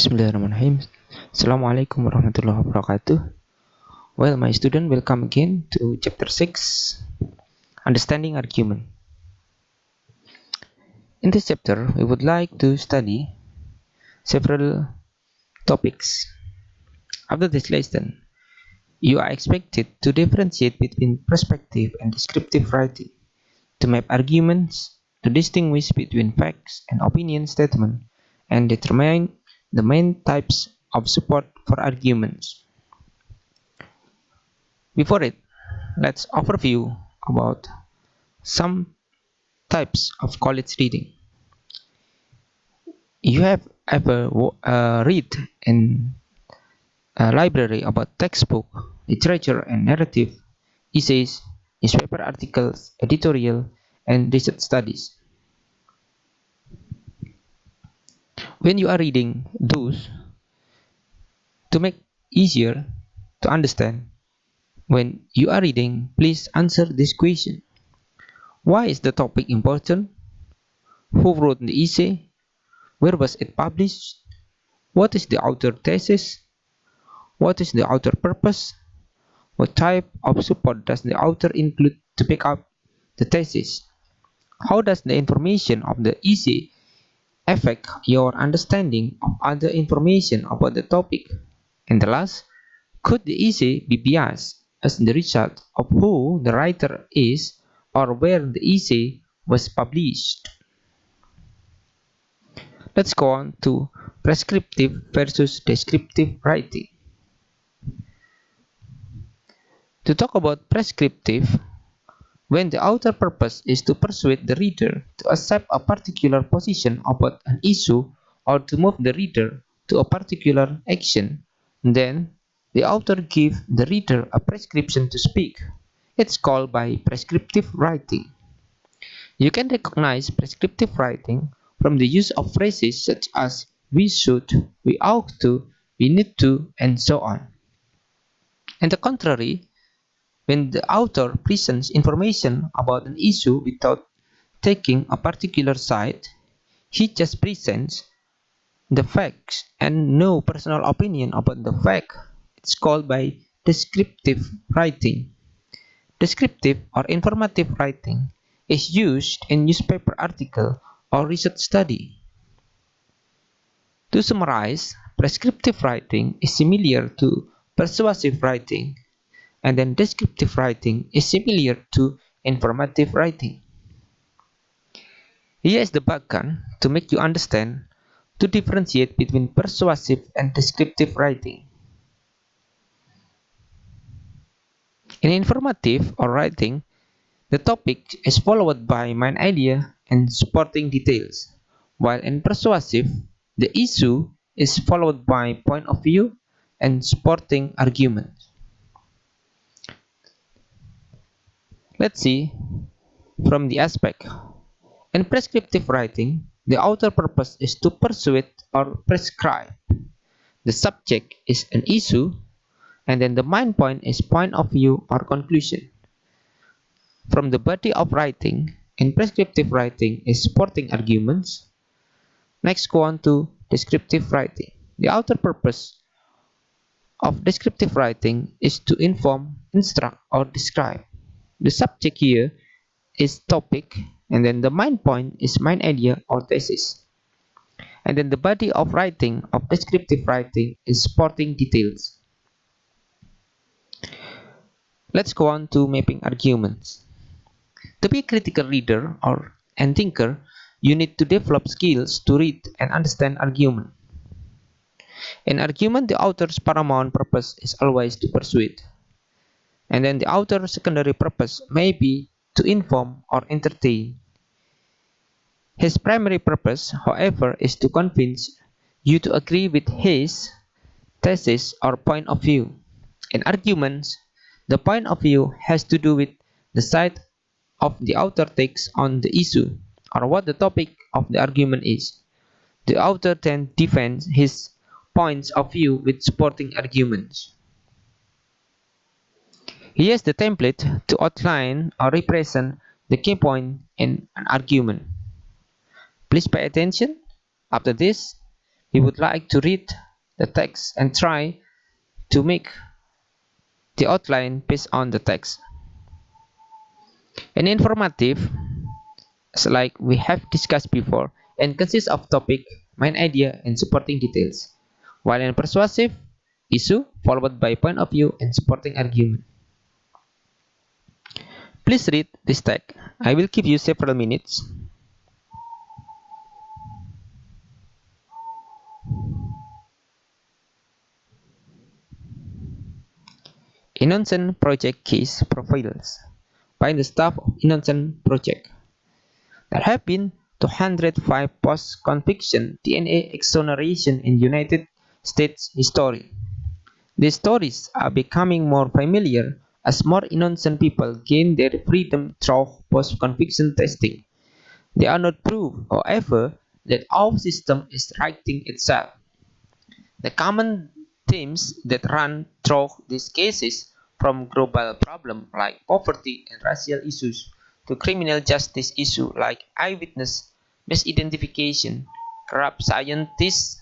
Bismillahirrahmanirrahim. Assalamualaikum warahmatullahi wabarakatuh. Well, my student, welcome again to chapter 6, Understanding Argument. In this chapter, we would like to study several topics. After this lesson, you are expected to differentiate between prescriptive and descriptive writing, to map arguments, to distinguish between facts and opinion statement, and determine the main types of support for arguments. Before it, let's overview about some types of college reading. You have ever read in a library about textbook, literature and narrative, essays, newspaper articles, editorial, and research studies. When you are reading those, to make easier to understand, when you are reading, please answer this question. Why is the topic important? Who wrote the essay? Where was it published? What is the author thesis? What is the author purpose? What type of support does the author include to pick up the thesis? How does the information of the essay affect your understanding of other information about the topic? And the last, could the essay be biased as the result of who the writer is or where the essay was published? Let's go on to prescriptive versus descriptive writing. To talk about prescriptive, when the author purpose is to persuade the reader to accept a particular position about an issue or to move the reader to a particular action, then the author gives the reader a prescription to speak. It's called by prescriptive writing. You can recognize prescriptive writing from the use of phrases such as we should, we ought to, we need to, and so on. On the contrary, when the author presents information about an issue without taking a particular side, he just presents the facts and no personal opinion about the fact. It's called by descriptive writing. Descriptive or informative writing is used in newspaper article or research study. To summarize, prescriptive writing is similar to persuasive writing, and then descriptive writing is similar to informative writing. Here is the background to make you understand to differentiate between persuasive and descriptive writing. In informative or writing, the topic is followed by main idea and supporting details, while in persuasive, the issue is followed by point of view and supporting arguments. Let's see from the aspect. In prescriptive writing, the author purpose is to persuade or prescribe. The subject is an issue, and then the main point is point of view or conclusion. From the body of writing, in prescriptive writing is supporting arguments. Next, go on to descriptive writing. The author purpose of descriptive writing is to inform, instruct, or describe. The subject here is topic, and then the main point is main idea or thesis. And then the body of writing of descriptive writing is supporting details. Let's go on to mapping arguments. To be a critical reader and thinker, you need to develop skills to read and understand argument. In argument, the author's paramount purpose is always to persuade. And then the author's secondary purpose may be to inform or entertain. His primary purpose, however, is to convince you to agree with his thesis or point of view. In arguments, the point of view has to do with the side of the author takes on the issue or what the topic of the argument is. The author then defends his points of view with supporting arguments. Here's the template to outline or represent the key point in an argument. Please pay attention. After this, you would like to read the text and try to make the outline based on the text. And informative, like we have discussed before, and consists of topic, main idea, and supporting details. While in persuasive, issue followed by point of view and supporting argument. Please read this text. I will give you several minutes. Innocent Project case profiles by the staff of Innocent Project. There have been 205 post-conviction DNA exoneration in United States history. These stories are becoming more familiar as more innocent people gain their freedom through post-conviction testing. They are not proof, however, that our system is righting itself. The common themes that run through these cases, from global problems like poverty and racial issues to criminal justice issues like eyewitness misidentification, corrupt scientists,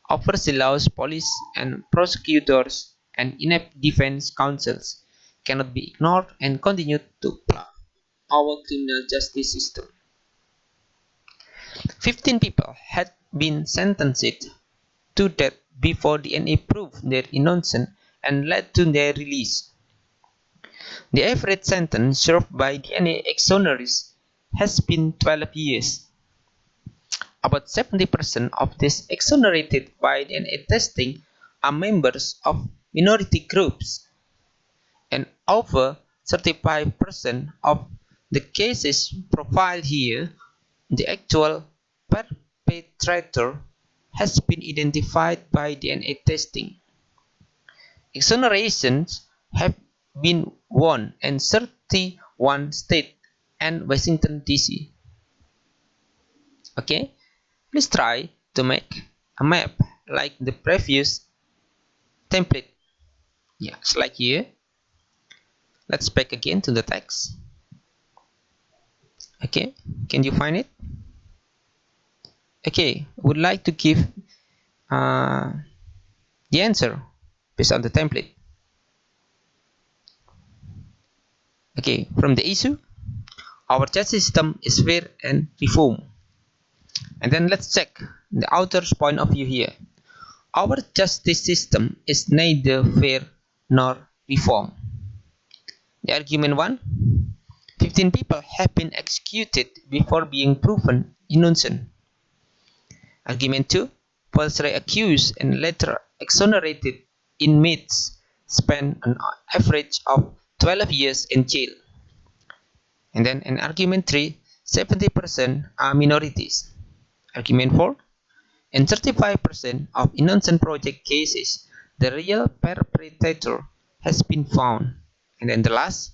overzealous police and prosecutors, and inept defense counsels, cannot be ignored and continue to plague our criminal justice system. 15 people had been sentenced to death before DNA proved their innocence and led to their release. The average sentence served by DNA exonerees has been 12 years. About 70% of these exonerated by DNA testing are members of minority groups, and over 35% of the cases profiled here, the actual perpetrator has been identified by DNA testing. Exonerations have been won in 31 states and Washington DC. Okay, please try to make a map like the previous template. Yeah, it's like here. Let's back again to the text. Okay, can you find it? Okay, would like to give the answer based on the template. Okay, from the issue, our justice system is fair and reform. And then let's check the author's point of view here. Our justice system is neither fair nor reform. The argument 1, 15 people have been executed before being proven innocent. Argument 2, falsely accused and later exonerated inmates spend an average of 12 years in jail. And then in argument 3, 70% are minorities. Argument 4, in 35% of innocent project cases, the real perpetrator has been found. And then the last,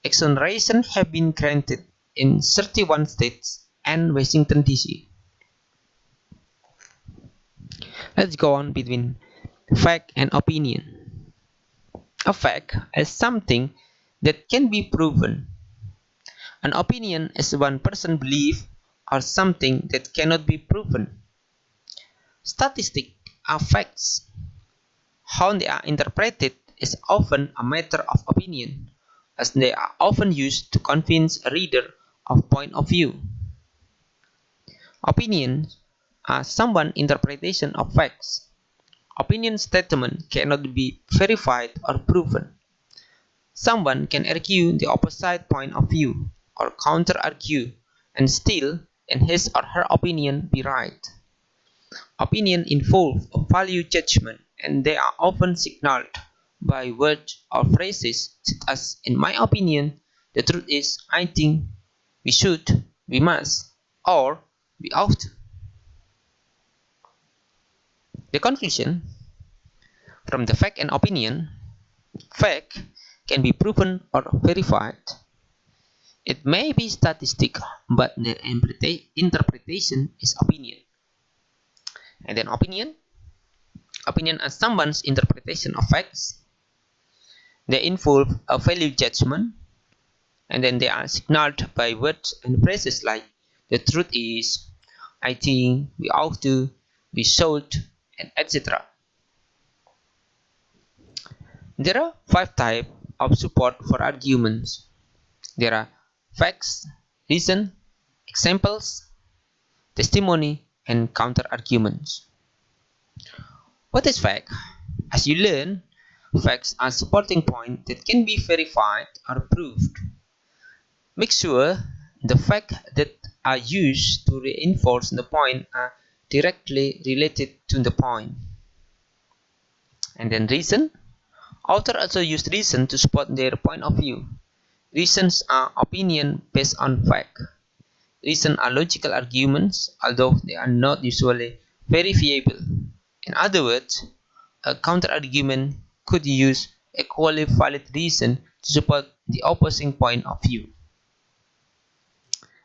exoneration have been granted in 31 states and Washington DC. Let's go on between fact and opinion. A fact is something that can be proven. An opinion is one person's belief or something that cannot be proven. Statistics are facts. How they are interpreted is often a matter of opinion, as they are often used to convince a reader of point of view. Opinions are someone's interpretation of facts. Opinion statement cannot be verified or proven. Someone can argue the opposite point of view or counter-argue and still, in his or her opinion, be right. Opinion involve a value judgment, and they are often signaled by words or phrases such as, in my opinion, the truth is, I think, we should, we must, or we ought to. The conclusion from the fact and opinion: fact can be proven or verified. It may be statistic, but the interpretation is opinion. And then opinion are someone's interpretation of facts. They involve a value judgment, and then they are signaled by words and phrases like, the truth is, I think, we ought to, we sold, and etc. There are 5 types of support for arguments. There are facts, reason, examples, testimony, and counter-arguments. What is fact? As you learn, facts are supporting points that can be verified or proved. Make sure the facts that are used to reinforce the point are directly related to the point. And then reason. Authors also use reason to support their point of view. Reasons are opinions based on fact. Reasons are logical arguments, although they are not usually verifiable. In other words, a counter-argument could use equally valid reason to support the opposing point of view.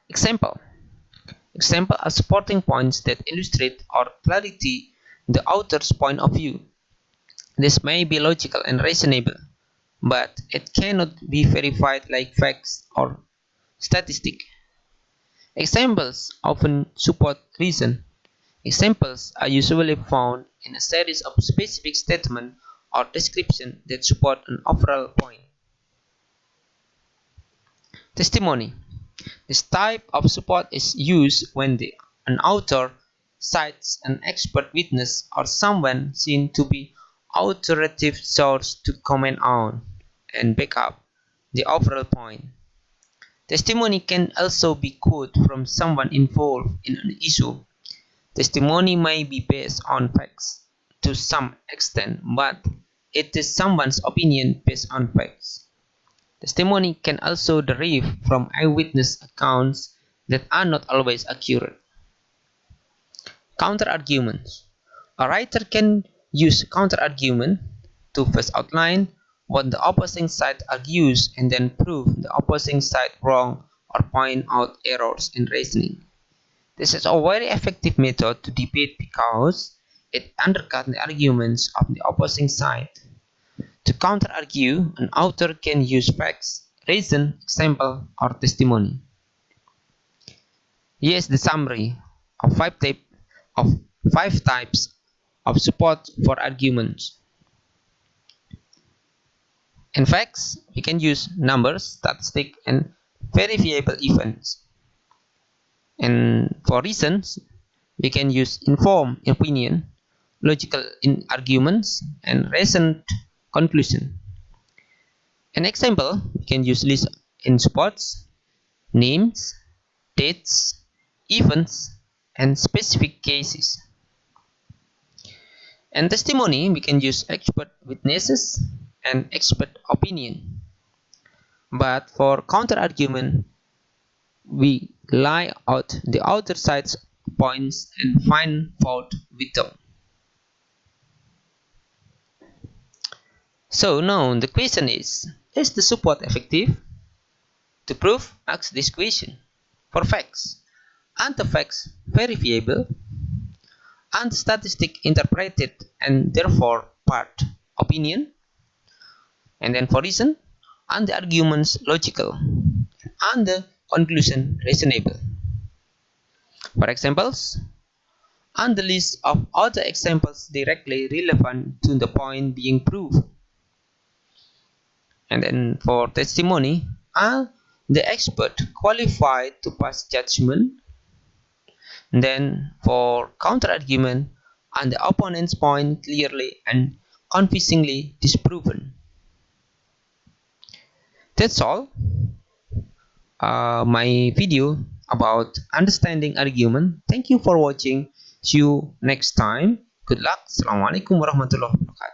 Example are supporting points that illustrate or clarify the author's point of view. This may be logical and reasonable, but it cannot be verified like facts or statistics. Examples often support reason. Examples are usually found in a series of specific statements or descriptions that support an overall point. Testimony. This type of support is used when an author cites an expert witness or someone seen to be authoritative source to comment on and back up the overall point. Testimony can also be quote from someone involved in an issue. Testimony may be based on facts to some extent, but it is someone's opinion based on facts. Testimony can also derive from eyewitness accounts that are not always accurate. Counter-arguments. A writer can use counter-argument to first outline what the opposing side argues and then prove the opposing side wrong or point out errors in reasoning. This is a very effective method to debate because it undercuts the arguments of the opposing side. To counter-argue, an author can use facts, reason, example, or testimony. Here is the summary of 5 types of support for arguments. In facts, we can use numbers, statistics, and verifiable events. And for reasons, we can use informed opinion, logical arguments, and reasoned conclusion. An example, we can use list in supports, names, dates, events, and specific cases. And testimony, we can use expert witnesses and expert opinion. But for counter-argument, we lie out the other side's points and find fault with them. So now the question is the support effective? To prove, ask this question. For facts, are the facts verifiable? Are the statistics interpreted and therefore part opinion? And then for reason, are the arguments logical? Are the conclusion reasonable? For examples, are the list of other examples directly relevant to the point being proved? And then for testimony, are the expert qualified to pass judgment? And then for counter-argument, are the opponent's point clearly and convincingly disproven? That's all. My video about understanding argument. Thank you for watching. See you next time. Good luck. Assalamualaikum warahmatullahi wabarakatuh.